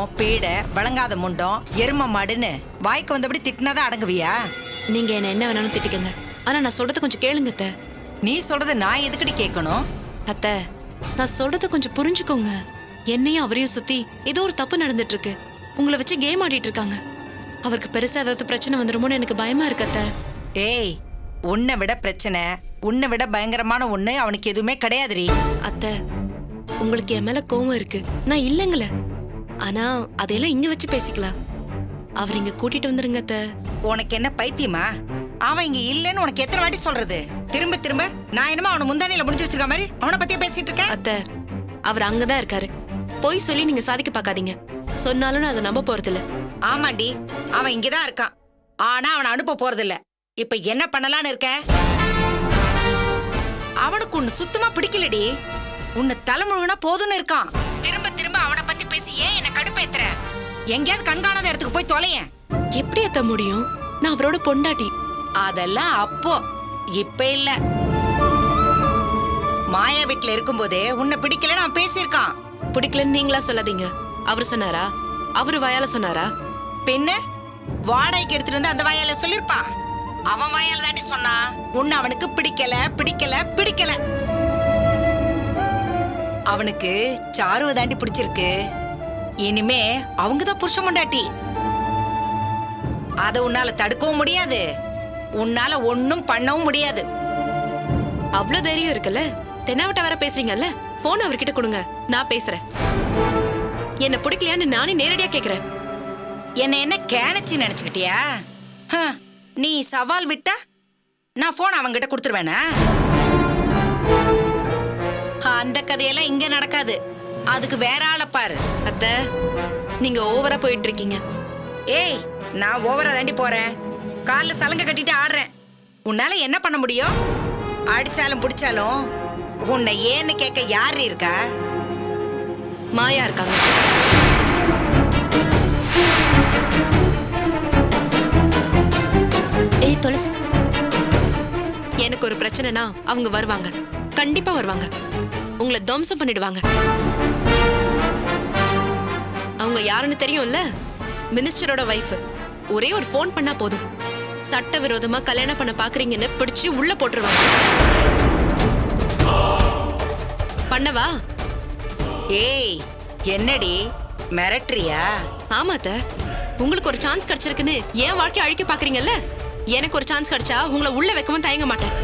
பைத்தியம், பீட, வழங்காத முண்டம், எரும மாடுன்னு வாய்க்கு வந்தபடி திட்டினாதான் அடங்குவியா? நீங்க என்ன வேணாலும் திட்டிக்கங்க, ஆனா நான் சொல்றத கொஞ்சம் கேளுங்க அத்தை. நீ சொல்றது நான் எதுக்கடி கேட்கணும்? அத்தை, நான் சொல்றத கொஞ்சம் புரிஞ்சுக்கோங்க. என்னையும் அவரையும் சுத்தி ஏதோ ஒரு தப்பு நடந்துட்டு இருக்கு. உங்களை வச்சு கேம் ஆடிட்டு இருக்காங்க. அவருக்கு பெருசா ஏதாவது பிரச்சனை வந்துருமோன்னு எனக்கு பயமா இருக்கு அத்தை. ஏய், உன்னை விட பிரச்சனை, உன்னை விட பயங்கரமான ஒண்ணு அவனுக்கு எதுவுமே கிடையாதுரி. அத்தை, உங்களுக்கு என் மேல கோவம் இருக்கு, நான் இல்லைங்கள. ஆனா அதையெல்லாம் இங்க வச்சு பேசிக்கலாம். அவர் இங்க கூட்டிட்டு வந்துருங்க அத்தை. உனக்கு என்ன பைத்தியமா? அவன் இங்க இல்லன்னு உனக்கு எத்தனை வாட்டி சொல்றது? திரும்ப திரும்ப நான் என்னமோ அவனை முந்தானையில முடிஞ்சு வச்சிருக்க மாதிரி அவனை பத்தியே பேசிட்டு இருக்கேன். அத்தை, அவர் அங்கதான் இருக்காரு. போய் சொல்லி நீங்க சாதிக்க பாக்காதீங்க. சொன்னாலும் நான் அதை நம்ப போறது இல்ல. ஆமாண்டி, அவன் இங்கதான் இருக்கான். ஆனா அவனை அனுப்ப போறது இல்ல. இப்ப என்ன பண்ணலான்னு இருக்க? அவனுக்கு உன்னை சுத்தமா பிடிக்கலடி. உன்னை தலைமுழுனா போதும்னு இருக்கான். திரும்ப திரும்ப அவனை பத்தி பேசி ஏன் என்ன கடுப்பேத்துற? எங்கேயாவது கண்காணாத இடத்துக்கு போய் தொலையேன். எப்படி அத்த முடியும்? நான் அவரோட பொண்டாட்டி. அதெல்லாம் அப்போ, இப்ப இல்ல. மாயா வீட்டுல இருக்கும்போதே உன்னை பிடிக்கலன்னு அவன் பேசியிருக்கான். பிடிக்கலன்னு நீங்களா சொல்லாதீங்க. அவரு சொன்னாரா? அவரு வாயால சொன்னாரா? பின்ன வாடகைக்கு எடுத்துட்டு வந்து அந்த வாயால சொல்லிருப்பான். அவன் வாயால தாண்டி சொன்னா உன்னை அவனுக்கு பிடிக்கல பிடிக்கல பிடிக்கல. அவனுக்கு சாருவை தாண்டி பிடிச்சிருக்கு. இனிமே அவங்கதான் புருஷ பொண்டாட்டி. அத உன்னால தடுக்கவும் முடியாது, உன்னால ஒன்னும் பண்ணவும் முடியாது. அவ்வளவு தைரியம் இருக்குல்ல? தென்னாவட்ட வர பேசுறீங்கல்ல, போன் அவர்கிட்ட கொடுங்க, நான் பேசுறேன். என்ன பிடிக்கலையான்னு நானே நேரடியா கேக்குறேன். என்ன கேனச்சி நினைச்சுக்கிட்டியா? நீ சவால் விட்டா நான் போன் அவங்கிட்ட கொடுத்துருவேனா? அந்த கதையெல்லாம் இங்க நடக்காது. அதுக்கு வேற ஆளை பாரு. அத்த, நீங்க ஓவரா போயிட்டு இருக்கீங்க. ஏய், நான் ஓவரா தாண்டி போறேன். கால்ல சலங்க கட்டிட்டு ஆடுறேன். உன்னால என்ன பண்ண முடியும்? அடிச்சாலும் பிடிச்சாலும் உன்னை ஏன்னு கேட்க யாரு இருக்கா? மாயா இருக்காங்க. ஏய் துளசி, எனக்கு ஒரு பிரச்சனைனா அவங்க வருவாங்க, கண்டிப்பா வருவாங்க. உங்களை துவம்சம் பண்ணிடுவாங்க. அவங்க யாருன்னு தெரியும்ல? மினிஸ்டரோட வைஃப். ஒரே ஒரு போன் பண்ணா போதும், சட்டவிரோதமா கல்யாணம் பண்ண பாக்குறீங்கன்னு பிடிச்சு உள்ள போட்டுருவாங்க. பண்ணவா? ஏய், என்னடி மிரட்டுறியா? ஆமாத்த, உங்களுக்கு ஒரு சான்ஸ் கிடைச்சிருக்குன்னு என் வாழ்க்கைய அழிக்க பாக்குறீங்கல்ல. எனக்கு ஒரு சான்ஸ் கிடைச்சா உங்களை உள்ள வைக்கவும் தயங்க மாட்டேன்.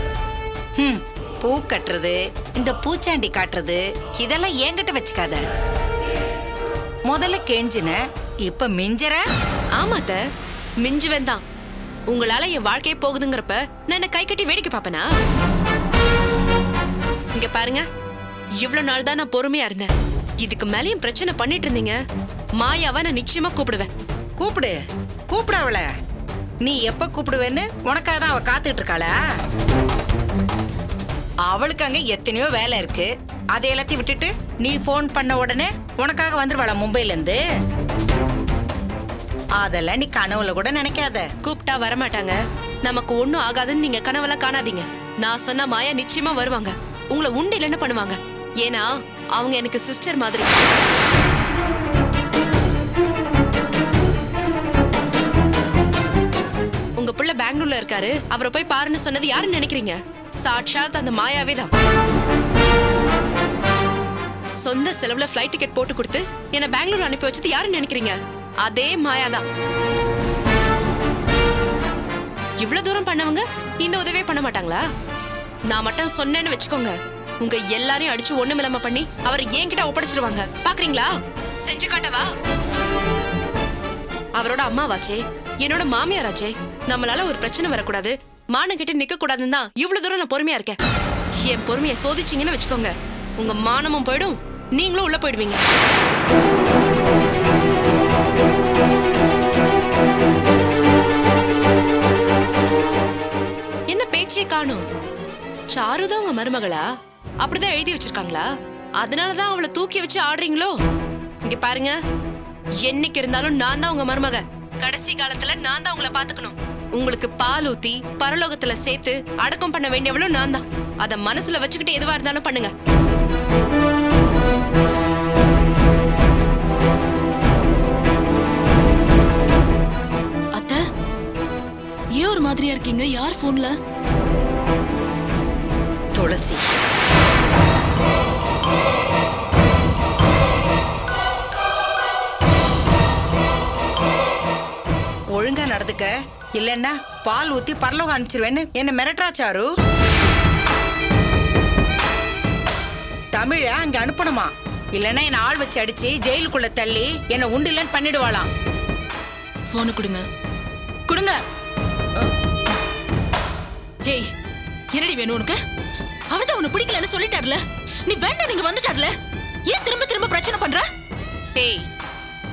பூ கட்டுறது, இந்த பூச்சாண்டி காட்டுறது, இதெல்லாம் என்கிட்ட வச்சுக்காத. முதல்ல கெஞ்சின, இப்ப மிஞ்சற. ஆமாத்த, மிஞ்சுவேன் தான். உங்களால என் வாழ்க்கையே போகுதுங்கிறப்ப நான் என்ன கை கட்டி வேடிக்கை பாப்பேனா? இங்க பாருங்க, இவ்வளவு நாள் தான் நான் பொறுமையா இருந்தேன். இதுக்கு மேல என் பிரச்சனை பண்ணிட்டு இருந்தீங்க, மாயாவை நான் நிச்சயமா கூப்பிடுவேன். கூப்பிடு, கூப்பிடு அவளை. நீ எப்ப கூப்பிடுவேன்னு உனக்காக தான் அவ காத்துட்டு இருக்காளா? அவளுக்கு அங்க எத்தனையோ வேலை இருக்கு. அதை எல்லாத்தையும் விட்டுட்டு நீ போன் பண்ண உடனே உனக்காக வந்துருவாளா மும்பைல இருந்து? அதெல்லாம் நீ கனவுல கூட நினைக்காத. கூப்பிட்டா வரமாட்டாங்க, நமக்கு ஒண்ணும் ஆகாதுன்னு நீங்க கனவெல்லாம் காணாதீங்க. நான் சொன்ன மாயா நிச்சயமா வருவாங்க. உங்களை உண்டு இல்லைன்னு பண்ணுவாங்க. ஏன்னா அவங்க எனக்கு சிஸ்டர் மாதிரி. உங்க புள்ள பெங்களூர்ல இருக்காரு, அவரை போய் பாருன்னு சொன்னது யாருன்னு நினைக்கிறீங்க? சாட்சாத் அந்த மாயாவே தான். சொந்த செலவுல ஃப்ளைட் டிக்கெட் போட்டு கொடுத்து என்ன பெங்களூர் அனுப்பி வச்சது யாருன்னு நினைக்கிறீங்க? அதே மாயாதான். இவ்வளவு தூரம் பண்ணவங்க இந்த உதவியே பண்ண மாட்டாங்களா? நான் மட்டும் சொன்னேன்னு வச்சுக்கோங்க, உங்க எல்லாரையும் அடிச்சு ஒண்ணுமில்லாம பண்ணி அவர் என்கிட்ட ஒப்படைச்சிருவாங்க. பாக்குறீங்களா? செஞ்சு காட்டவா? அவரோட அம்மாவாச்சே, என்னோட மாமியாராச்சே, நம்மளால ஒரு பிரச்சனை வரக்கூடாது, மானம் கிட்ட நிக்க கூடாதுன்னு தான் இவ்வளவு தூரம் நான் பொறுமையா இருக்கேன். என் பொறுமையை சோதிச்சிங்கன்னு வச்சுக்கோங்க, உங்க மானமும் போயிடும், நீங்களும் உள்ள போயிடுவீங்க. என்ன பேச்சே காணும்? சாருதான் உங்க மருமகளா? அப்படிதான் எழுதி வச்சிருக்காங்களா? அதனாலதான் அவளை தூக்கி வச்சு ஆடுறீங்களோ? இங்க பாருங்க, என்னைக்கு இருந்தாலும் நான் தான் உங்க மருமக. கடைசி காலத்துல நான் தான் உங்களை பாத்துக்கணும். உங்களுக்கு பால் ஊத்தி பரலோகத்துல சேர்த்து அடக்கம் பண்ண வேண்டியவளும் நான் தான். அத மனசுல வச்சுக்கிட்டு எதுவா இருந்தாலும் பண்ணுங்க. ஏன் ஒரு மாதிரியா இருக்கீங்க? யார் போன்ல? துளசி. ஒழுங்கா நடந்துக்க, இல்லன்னா பால் ஊத்தி பரலோகம் அனுப்பிச்சிருவேன்னு என்ன மிரட்டுறா சாரு. தமிழ அங்க அனுப்பணுமா, இல்லன்னா என்ன ஆள் வச்சு அடிச்சு ஜெயிலுக்குள்ள தள்ளி என்ன உண்டு இல்லன்னு பண்ணிடுவாளாம். போனை கொடுங்க, கொடுங்க. ஏய், என்னடி வேணும் உனக்கு? அவர்தான் உன்னை பிடிக்கலன்னு சொல்லிட்டார்ல, நீ வேண்டாம் நீங்க வந்துட்டார்ல, ஏன் திரும்ப திரும்ப பிரச்சனை பண்ற? ஏய்,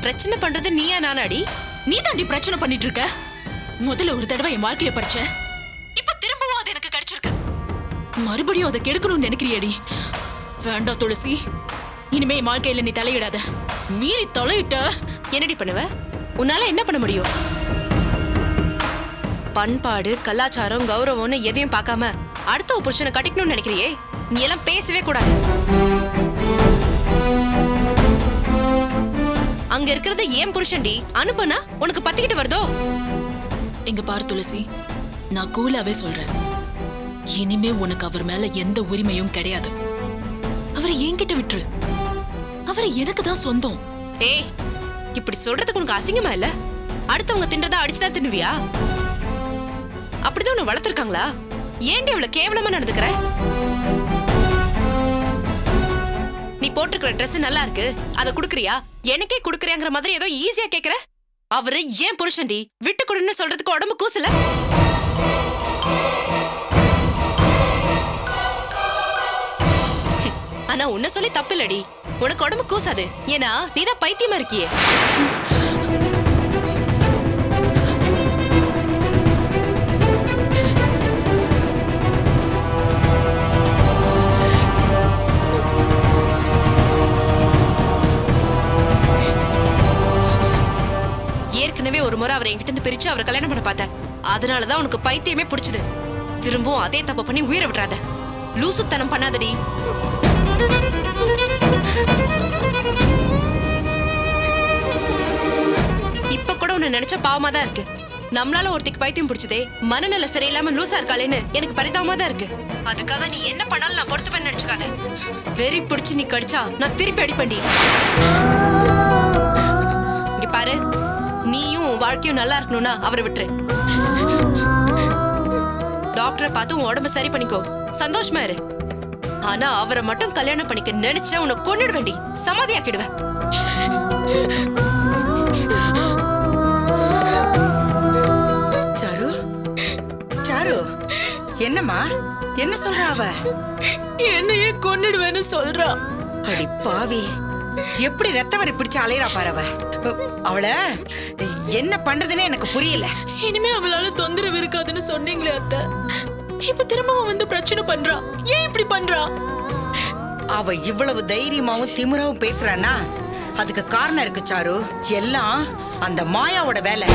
பிரச்சனை பண்றது நீயா நானாடி? நீ தாண்டி பிரச்சனை பண்ணிட்டு இருக்க. முதல்ல ஒரு தடவை என் வாழ்க்கைய பறிச்ச, இப்ப திரும்பவும் அது எனக்கு கிடைச்சிருக்கு. மறுபடியும் அதை கெடுக்கணும்னு நினைக்கிறியடி? வேண்டாம் துளசி, இனிமே என் வாழ்க்கையில நீ தலையிடாத. மீறி தலையிட்ட என்னடி பண்ணுவ? உன்னால என்ன பண்ண முடியும்? பண்பாடு, கலாச்சாரம், கௌரவம்னு எதையும் பார்க்காம அடுத்த ஒரு புருஷனை கட்டிக்கணும்னு நினைக்கிறியே? நீ எல்லாம் பேசவே கூடாது. அங்க இருக்கிறது ஏன் புருஷன்டி, அனுப்புனா உனக்கு பத்திக்கிட்டு வருதோ? இங்க பாரு துளசி, நான் கூலாவே சொல்றேன், இனிமே உனக்கு அவர் மேல எந்த உரிமையும் கிடையாது. அவரை என்கிட்ட விட்டுரு, அவரை எனக்கு தான் சொந்தம். ஏய், இப்படி சொல்றதுக்கு உனக்கு அசிங்கமா இல்ல? அடுத்தவங்க தின்றதா அடிச்சுதான் தின்னுவியா? அப்படிதான் உன்னை வளர்த்திருக்காங்களா? ஏன்டி இவ்வளவு கேவலமா நடந்துக்கிற? நீ போட்டிருக்கிற ட்ரெஸ் நல்லா இருக்கு, அதை குடுக்கறியா? எனக்கே குடுக்கறியாங்கிற மாதிரி ஏதோ ஈஸியா கேக்குற. அவரு ஏன் புருஷன்டி, விட்டு கொடுன்னு சொல்றதுக்கு உடம்பு கூசல? ஆனா உன்னை சொல்லி தப்பு இல்லடி, உனக்கு உடம்பு கூசாது. ஏன்னா நீதான் பைத்தியமா இருக்கியே. ஏற்கனவே ஒரு முறை அவரை என்கிட்ட இருந்து பிரிச்சு அவரை கல்யாணம் பண்ண பார்த்தேன். அதனாலதான் உனக்கு பைத்தியமே பிடிச்சது. திரும்பவும் அதே தப்பு பண்ணி உயிரை விட்டுறாத. லூசுத்தனம் பண்ணாதடி. இப்ப கூட உன்னை நினைச்ச பாவமா தான் இருக்கு. நம்மளால ஒருத்திக்கு பைத்தியம் பிடிச்சதே, மனநல சரியில்லாம லூசா இருக்காளேன்னு எனக்கு பரிதாபமா தான் இருக்கு. அதுக்காக நீ என்ன பண்ணாலும் நான் பொறுத்து பண்ண நினைச்சுக்காத. வெறி பிடிச்சு நீ கடிச்சா நான் திருப்பி அடிப்பண்டி. இங்க பாரு, நீயும் வாழ்க்கையும் நல்லா இருக்கணும்னா அவரை விட்டுரு. டாக்டரை பார்த்து உன் உடம்ப சரி பண்ணிக்கோ, சந்தோஷமா இரு. ஆனா அவரை மட்டும் கல்யாணம் பண்ணிக்க நினைச்ச உன்னை கொன்னிட வேண்டி, சமாதியாக்கிடுவேன். சாரு, சாரு, என்னம்மா, என்ன சொல்றா அவ? என்னையே கொன்னிடுவேன்னு சொல்றா. அடி பாவி, எப்படி ரத்த வரி பிடிச்சு அலையறா பாரு அவ. அவள என்ன பண்றதுன்னு எனக்கு புரியல. இனிமே அவளால தொந்தரவு இருக்காதுன்னு சொன்னீங்களே அத்தை, இப்ப திரும்பவும் வந்து பிரச்சனை பண்றா. ஏன் இப்படி பண்றா? அவ இவ்வளவு தைரியமாவும் திமிராவும் பேசுறானா அதுக்கு காரணம் இருக்கு சாரு. எல்லாம் அந்த மாயாவோட வேலை.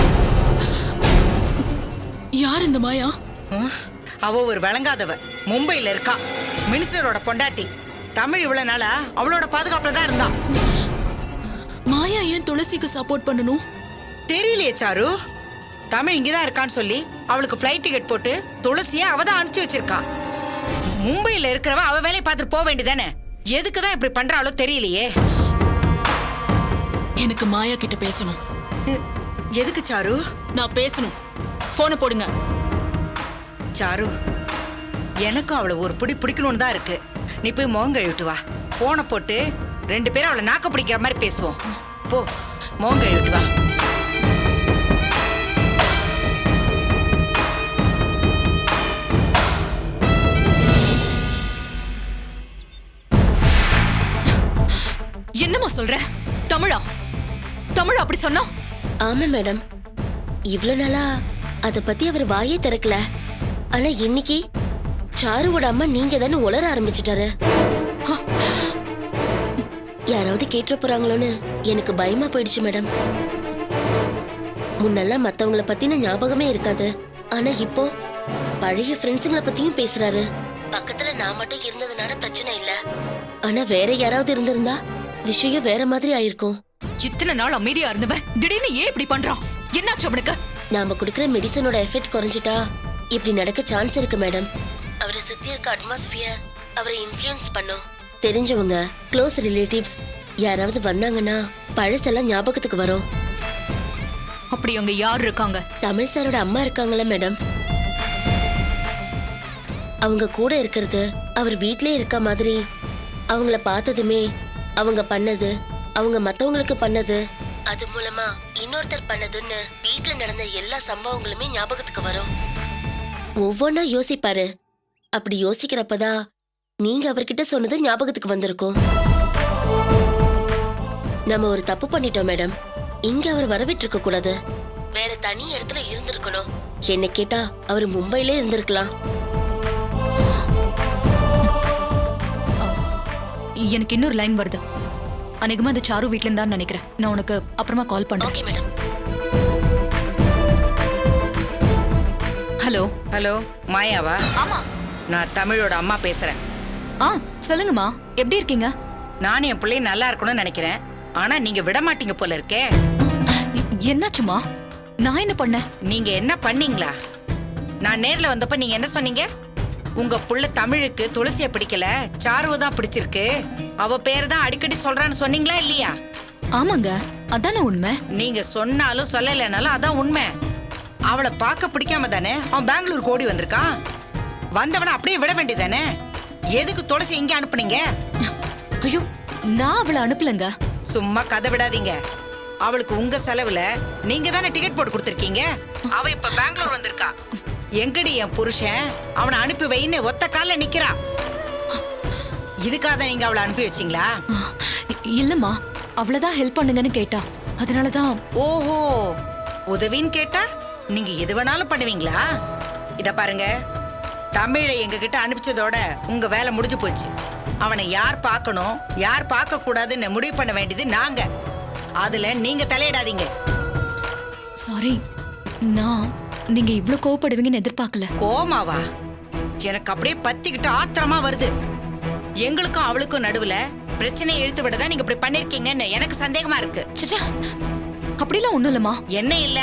யார் இந்த மாயா? அவ ஒரு விளங்காதவ, மும்பையில இருக்கா, மினிஸ்டரோட பொண்டாட்டி. தமிழ் இவ்வளவு நாளா அவளோட பாதுகாப்புல தான் இருந்தா. மாயா ஏன் துளசிக்கு சப்போர்ட் பண்ணணும்? தெரியலையே சாரு. தமிழ் இங்கதான் இருக்கான்னு சொல்லி அவளுக்கு ஃப்ளைட் டிக்கெட் போட்டு துளசிய அவதான் அனுப்பிச்சு வச்சிருக்கா. மும்பையில இருக்கிறவ அவ வேலையை பார்த்துட்டு போக வேண்டியதானே. எதுக்குதான் இப்படி பண்றாளோ தெரியலையே. எனக்கு மாயா கிட்ட பேசணும். எதுக்கு சாரு? நான் பேசணும். போனை போடுங்க. சாரு, எனக்கும் அவளை ஒரு பிடி பிடிக்கணும்னு தான் இருக்கு. நீ போய் முகம் கழுவிட்டு வா. போனை போட்டு 2 பேரும் அவளை நாக்க பிடிக்கிற மாதிரி பேசுவோம். போ, முகம் கழுவிட்டு வா. என்னம்மா சொல்ற? தமிழா அப்படி சொன்னா? ஆமா மேடம், இவ்வளவு நாளா அத பத்தி அவர் வாயே திறக்கல. ஆனா இன்னைக்கு சாருவோட அம்மா நீங்க தானே உளர ஆரம்பிச்சிட்டாரு. யாராவது கேட்டு போறாங்களோன்னு எனக்கு பயமா போயிடுச்சு மேடம். முன்னெல்லாம் மத்தவங்கள பத்தின ஞாபகமே இருக்காது, ஆனா இப்போ பழைய ஃப்ரெண்ட்ஸுங்களை பத்தியும் பேசுறாரு. பக்கத்துல நான் மட்டும் இருந்ததுனால பிரச்சனை இல்ல, ஆனா வேற யாராவது இருந்திருந்தா விஷயம் வேற மாதிரி ஆயிருக்கும். இத்தனை நாள் அமைதியா இருந்தவன் திடீர்னு ஏன் இப்படி பண்றான்? என்னாச்சு அவனுக்கு? நாம கொடுக்கிற மெடிசனோட எஃபெக்ட் குறைஞ்சிட்டா இப்படி நடக்க சான்ஸ் இருக்கு மேடம். அவரை சுத்தி இருக்க அட்மாஸ்பியர் அவரை இன்ஃப்ளூயன்ஸ் பண்ணும். தெரிஞ்சவங்க, க்ளோஸ் ரிலேட்டிவ்ஸ் யாராவது வந்தாங்கன்னா பழசெல்லாம் ஞாபகத்துக்கு வரும். அப்படி அங்க யார் இருக்காங்க? தமிழ் சாரோட அம்மா இருக்காங்களா மேடம்? அவங்க கூட இருக்கிறது அவர் வீட்லயே இருக்க மாதிரி, அவங்கள பார்த்ததுமே அவங்க பண்ணது, அவங்க மத்தவங்களுக்கு பண்ணது, அது மூலமா இன்னொருத்தர் பண்ணதுன்னு வீட்ல நடந்த எல்லா சம்பவங்களுமே ஞாபகத்துக்கு வரும். ஒவ்வொன்னா யோசிப்பாரு. அப்படி யோசிக்கிறப்பதான் நீங்க அவர்கிட்ட சொன்னது ஞாபகத்துக்கு வந்திருக்கும். நம்ம ஒரு தப்பு பண்ணிட்டோம் மேடம். இங்க அவர் வரவிட்டு இருக்க கூடாது, வேற தனி இடத்துல இருந்திருக்கணும். என்ன கேட்டா அவர் மும்பையிலே இருந்திருக்கலாம். எனக்கு இன்னொரு லைன் வருது. அநேகமா அது சாரு வீட்ல இருந்தான்னு நினைக்கிறேன். நான் உனக்கு அப்புறமா கால் பண்றேன். Okay madam. ஹலோ. ஹலோ, மாயாவா? ஆமா. நான் தமிழோட அம்மா பேசுறேன். சொல்லுங்கம்மா, எப்படி இருக்கீங்க? நானும் என் பிள்ளைய நல்லா இருக்கணும்னு நினைக்கிறேன். ஆனா நீங்க விட மாட்டீங்க போல இருக்கே. என்னாச்சுமா? நான் என்ன பண்ணேன்? நீங்க என்ன பண்ணீங்களா? நான் நேர்ல வந்தப்ப நீங்க என்ன சொன்னீங்க? உங்க புள்ள தமிழுக்கு துளசிய பிடிக்கல, சாருவை தான் பிடிச்சிருக்கு, அவ பேர் தான் அடிக்கடி சொல்றான்னு சொன்னீங்களா இல்லையா? ஆமாங்க, அதானே உண்மை. நீங்க சொன்னாலும் சொல்லலைனாலும் அதான் உண்மை. அவளை பார்க்க பிடிக்காம தானே அவன் பெங்களூருக்கு ஓடி வந்திருக்கான். வந்தவன அப்படியே விட வேண்டியதானே? எதுக்கு துளசி இங்க அனுப்புனீங்க? ஐயோ, நான் அவளை அனுப்பலங்க. சும்மா கதை விடாதீங்க. அவளுக்கு உங்க செலவுல நீங்க தானே டிக்கெட் போட்டு கொடுத்திருக்கீங்க. அவ இப்ப பெங்களூர் வந்திருக்கா. எங்கடி என் புருஷன் அவனை அனுப்பி வைன்னு ஒத்த கால்ல நிக்கிறா. இதுக்காக நீங்க அவளை அனுப்பி வச்சீங்களா? இல்லம்மா, அவளதான் ஹெல்ப் பண்ணுங்கன்னு கேட்டா, அதனாலதான். ஓஹோ, உதவின்னு கேட்டா நீங்க எது வேணாலும் பண்ணுவீங்களா? இத பாருங்க, தமிழை எங்க கிட்ட அனுப்பிச்சதோட உங்க வேலை முடிஞ்சு போச்சு. அவனை யார் பார்க்கணும் யார் பார்க்க கூடாதுன்னு முடிவு பண்ண வேண்டியது நாங்க. அதுல நீங்க தலையிடாதீங்க. சாரி, நான் நீங்க இவ்ளோ கோவப்படுவீங்கன்னு எதிர்பார்க்கல. கோமாவா? எனக்கு அப்படியே பத்திக்கிட்டு ஆத்திரமா வருது. எங்களுக்கும் அவளுக்கும் நடுவுல பிரச்சனையை இழுத்து விடதான் நீங்க இப்படி பண்ணிருக்கீங்கன்னு எனக்கு சந்தேகமா இருக்கு. சச்சா, அப்படிலாம் ஒண்ணும் இல்லம்மா. என்ன இல்ல,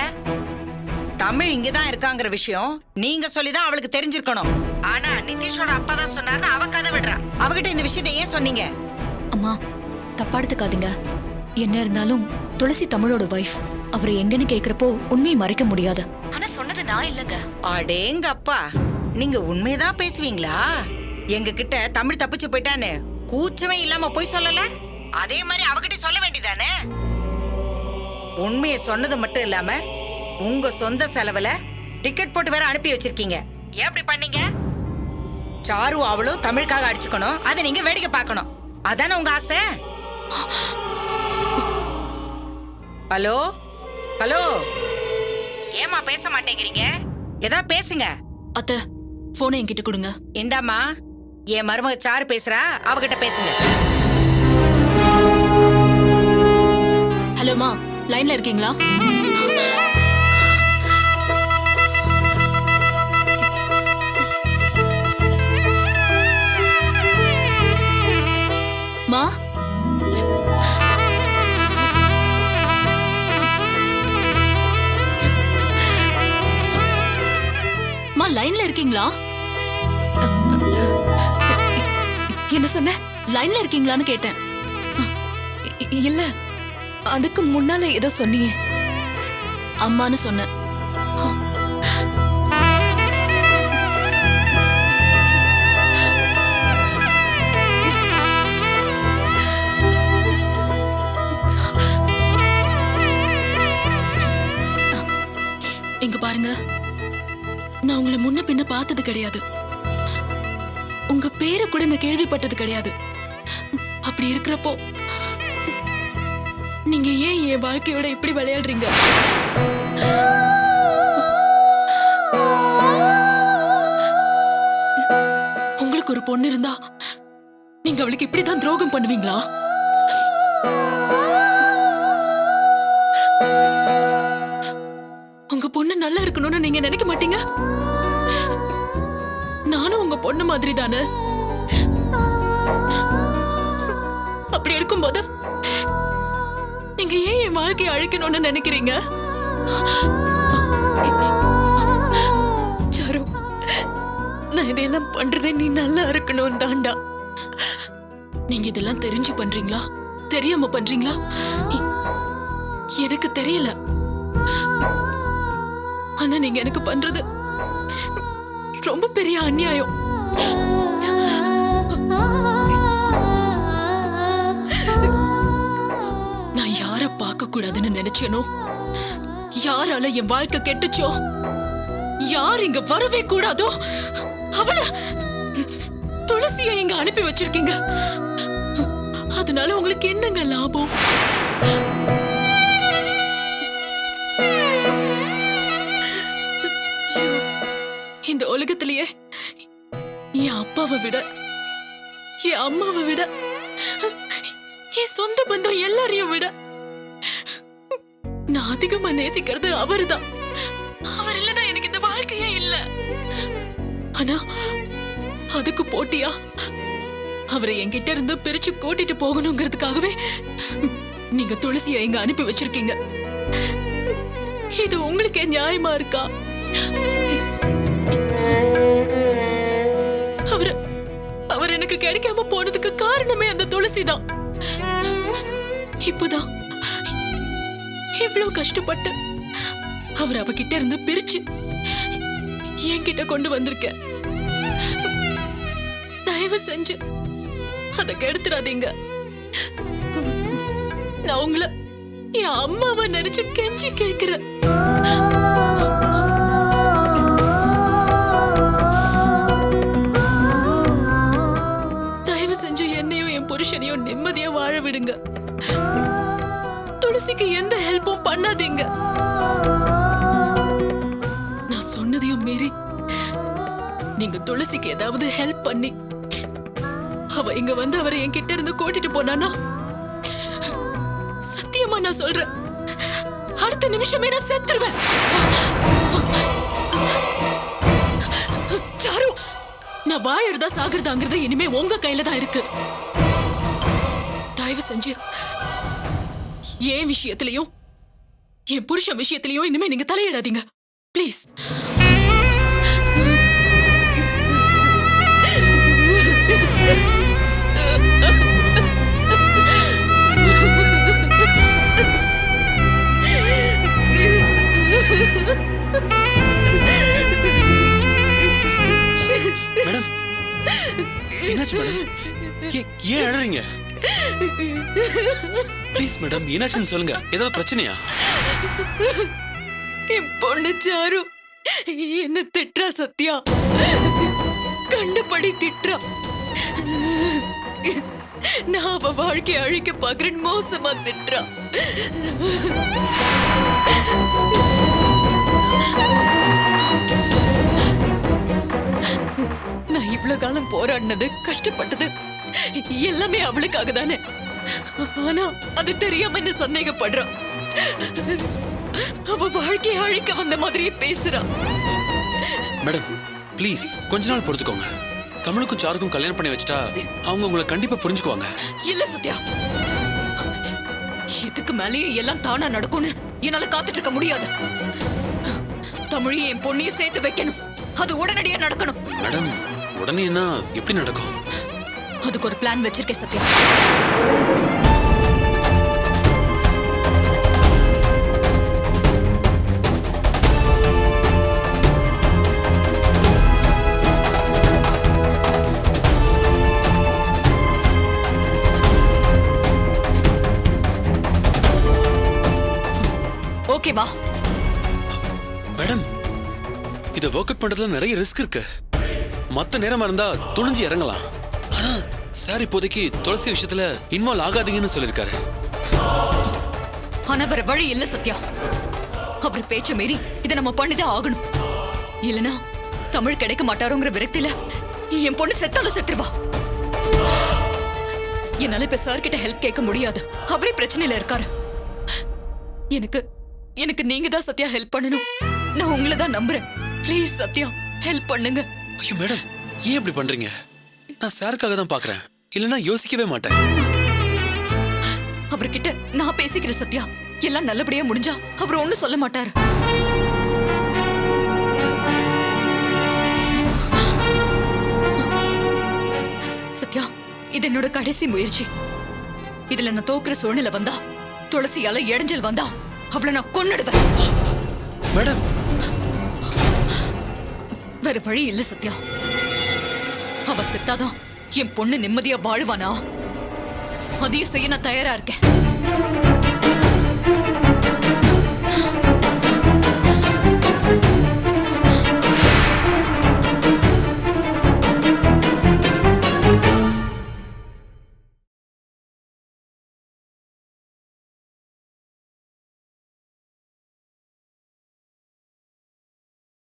தமிழ் இங்கதான் இருக்காங்கிற விஷயம் நீங்க சொல்லிதான் அவளுக்கு தெரிஞ்சிருக்கணும். ஆனா நிதிஷோட அப்பா தான் சொன்னார்னு அவ கதை விடுறா. அவகிட்ட இந்த விஷயத்தை ஏன் சொன்னீங்க? அம்மா, தப்பா எடுத்துக்காதீங்க. என்ன இருந்தாலும் துளசி தமிழோட வைஃப். அவரை எங்கன்னு கேக்குறப்போ உண்மையை மறைக்க முடியாது. ஆனா சொன்னது நான் இல்லங்க. அடேங்க அப்பா, நீங்க உண்மையதான் பேசுவீங்களா? எங்க கிட்ட தமிழ் தப்பிச்சு போயிட்டான்னு கூச்சமே இல்லாம போய் சொல்லல. அதே மாதிரி அவகிட்ட சொல்ல வேண்டியதானே? உண்மையை சொன்னது மட்டும் இல்லாம உங்க சொந்த செலவுல டிக்கெட் போட்டு வேற அனுப்பி வச்சிருக்கீங்க. ஏன் அப்படி பண்ணீங்க? சாரு அவளும் தமிழுக்காக அடிச்சுக்கணும், அதை நீங்க வேடிக்கை பார்க்கணும். அதானே உங்க ஆசை? ஹலோ ஹலோ, ஏமா பேச மாட்டேங்கிறீங்க? ஏதா பேசுங்க. அத்தை, போனை என்கிட்ட கொடுங்க. இந்தாம்மா, என் மருமக சாரு பேசுறா, அவகிட்ட பேசுங்க. ஹலோமா, லைன்ல இருக்கீங்களா? மா, லைன்ல இருக்கீங்களா? என்ன சொன்ன? லைன்ல இருக்கீங்களான்னு கேட்டேன். இல்ல, அதுக்கு முன்னால ஏதோ சொன்னீங்க. அம்மான்னு சொன்னேன். இங்க பாருங்க, நான் உங்களை முன்ன பின்ன பார்த்தது கிடையாது. உங்க பேரை கூட நான் கேள்விப்பட்டது கிடையாது. அப்படி இருக்கிறப்போ நீங்க ஏன் என் வாழ்க்கையோட இப்படி விளையாடுறீங்க? உங்களுக்கு ஒரு பொண்ணு இருந்தா நீங்க அவளுக்கு இப்படிதான் துரோகம் பண்ணுவீங்களா? உங்க பொண்ணு நல்லா இருக்கணும்னு நீங்க நினைக்க மாட்டீங்க? நானும் உங்க பொண்ணு மாதிரி தானே. அப்படி இருக்கும்போது நீங்க ஏன் என் வாழ்க்கையை அழிக்கணும்னு நினைக்கிறீங்க? சாரு, நான் இதையெல்லாம் பண்றதே நீ நல்லா இருக்கணும் தாண்டா. நீங்க இதெல்லாம் தெரிஞ்சு பண்றீங்களா, தெரியாம பண்றீங்களா? எனக்கு தெரியல. ஆனா நீங்க எனக்கு பண்றது ரொம்ப பெரிய அநியாயம். நான் யார பார்க்க கூடாதுன்னு நினைச்சேனோ, யாரால என் வாழ்க்கை கெட்டுச்சோ, யார் இங்க வரவே கூடாதோ அவள துளசியை இங்க அனுப்பி வச்சிருக்கீங்க. அதனால உங்களுக்கு என்னங்க லாபம்? இந்த உலகத்திலேயே என் அப்பாவை விட, என் அம்மாவை விட, என் சொந்த பந்தம் எல்லாரையும் விட நான் அதிகமா நேசிக்கிறது அவர்தான். அவர் இல்லைன்னா எனக்கு இந்த வாழ்க்கையே இல்ல. ஆனா அதுக்கு போட்டியா அவரை என்கிட்ட இருந்து பிரிச்சு கூட்டிட்டு போகணுங்கிறதுக்காகவே நீங்க துளசியை இங்க அனுப்பி வச்சிருக்கீங்க. இது உங்களுக்கே நியாயமா இருக்கா? அவர் எனக்கு கிடைக்காம போனதுக்கு காரணமே அந்த துளசி தான். இப்பதான் இவ்வளவு கஷ்டப்பட்டு அவர் அவகிட்ட இருந்து பிரிச்சு என்கிட்ட கொண்டு வந்திருக்க. தயவு செஞ்சு அதை கெடுத்துறாதீங்க. நான் உங்களை என் அம்மாவை நினைச்சு கெஞ்சி கேட்கிறேன். தயவு செஞ்சு என்னையும் என் புருஷனையும் நிம்மதியா வாழ விடுங்க. துளசிக்கு எந்த ஹெல்ப்பும் பண்ணாதீங்க. நான் சொன்னதையும் மீறி நீங்க துளசிக்கு ஏதாவது ஹெல்ப் பண்ணி அவ இங்க வந்து அவரை என்கிட்ட இருந்து கூட்டிட்டு போனானா, சத்தியமா நான் சொல்றேன், அடுத்த நிமிஷமே நான் செத்துருவேன். சாரு, நான் வாழறதா சாகிறதாங்கிறது இனிமே உங்க கையில தான் இருக்கு. தயவு செஞ்சு என் விஷயத்திலையும் என் புருஷன் விஷயத்திலையும் இனிமே நீங்க தலையிடாதீங்க பிளீஸ். மேடம், என்னாச்சு மேடம்? ஏன் அழறீங்க? ப்ளீஸ் மேடம், என்னாச்சுன்னு சொல்லுங்க. ஏதாவது பிரச்சனையா? என் பொண்ணு சாரு என்ன திட்டுறா சத்யா, கண்டபடி திட்டுறா. நான் அவ வாழ்க்கையை அழிக்க பாக்குறேன் மோசமா திட்டுறா. நான் இவ்வளவு காலம் போராடினது, கஷ்டப்பட்டது எல்லாமே அவளுக்காக தானே. ஆனா அது தெரியாம என்ன சந்தேகப்படுறான். அவ வாழ்க்கையை அழிக்க வந்த மாதிரியே பேசுறா. மேடம் ப்ளீஸ் கொஞ்ச நாள் பொறுத்துக்கோங்க. தமிழுக்கும் சாருக்கும் கல்யாணம் பண்ணி வச்சுட்டா அவங்க உங்களை கண்டிப்பா புரிஞ்சுக்குவாங்க. இல்ல சத்யா, இதுக்கு மேலேயே எல்லாம் தானா நடக்கும்னு என்னால காத்துட்டு இருக்க முடியாது. தமிழையும் என் பொண்ணையும் சேர்த்து வைக்கணும். அது உடனடியா நடக்கணும். மேடம், உடனே என்ன எப்படி நடக்கும்? அதுக்கு ஒரு பிளான் வச்சிருக்கேன் சத்யா. ஓகேவா? மேடம், இத வொர்க் அவுட் பண்றதுல நிறைய ரிஸ்க் இருக்கு. மத்த நேரமா இருந்தா துணிஞ்சு இறங்கலாம். ஆனா சார் இப்போதைக்கு துளசி விஷயத்துல இன்வால்வ் ஆகாதீங்கன்னு சொல்லிருக்காரு. ஆனா வேற வழி இல்ல சத்யா. அவர் பேச்ச மீறி இதை நம்ம பண்ணிதான் ஆகணும். இல்லனா தமிழ் கிடைக்க மாட்டாரோங்கிற விரக்தியில என் பொண்ணு செத்தாலும் செத்துருவா. என்னால இப்ப சார் கிட்ட ஹெல்ப் கேட்க முடியாது. அவரே பிரச்சனையில இருக்காரு. எனக்கு நீங்க தான் சத்யா ஹெல்ப் பண்ணணும். நான் உங்களை தான் நம்புறேன். ப்ளீஸ் சத்யா ஹெல்ப் பண்ணுங்க. ஐயோ மேடம், ஏன் இப்படி பண்றீங்க? நான் சாருக்காக தான் பாக்குறேன். இல்லனா யோசிக்கவே மாட்டேன். அவர்கிட்ட நான் பேசிக்கிறேன் சத்யா. எல்லாம் நல்லபடியா முடிஞ்சா அவர் ஒண்ணும் சொல்ல மாட்டாரு. இது என்னோட கடைசி முயற்சி. இதுல நான் தோக்குற சூழ்நிலை வந்தா, துளசியால இடைஞ்சல் வந்தா அவளை நான் கொன்னுடுவேன். மேடம், வேற வழி இல்ல சத்யா. அவ செத்தாதான் என் பொண்ணு நிம்மதியா வாழுவானா? அதையும் செய்ய நான் தயாரா இருக்கேன்.